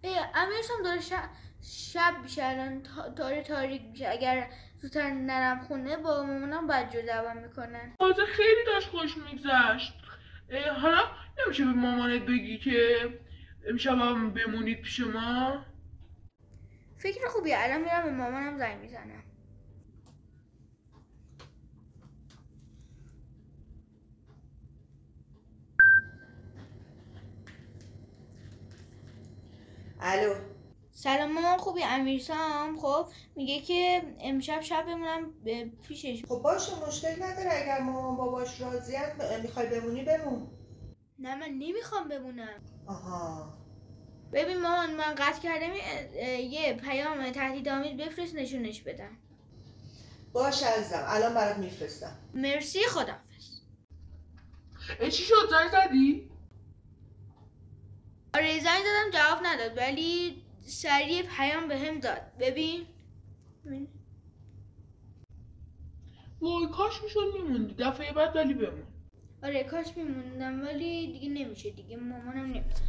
امیرسام داره شب میشه الان، تاریک میشه. اگر زودتر نرم خونه با مامانم بد جو دوام میکنن. تازه خیلی داشت خوش میگذشت. حالا نمیشه به مامانت بگی که امشب هم بمونید پیش ما؟ فکر خوبیه، الان میرم به مامانم زنگ میزنم. الو. سلام مامان، خوبی؟ امیرسام خب میگه که امشب شب بمونم پیشش. خب باشه، مشکل نداره. اگر مامان باباش راضی‌ان میخوای بمونی بمون. نه من نمیخوام بمونم. آها. ببین مامان، من قطع کردم، یه پیام تهدیدآمیز بفرست نشونش بدم. باشه عزیزم، الان برات میفرستم. مرسی، خداحافظ. چی شد، زنگ زدی؟ آره زنگ زدم جواب نداد، ولی سریع پیام بهم داد. ببین. وای کاش میشد میموندی دفعه بعد، ولی بمون. آره کاش میموندم، ولی دیگه نمیشه دیگه، مامانم نمیشه.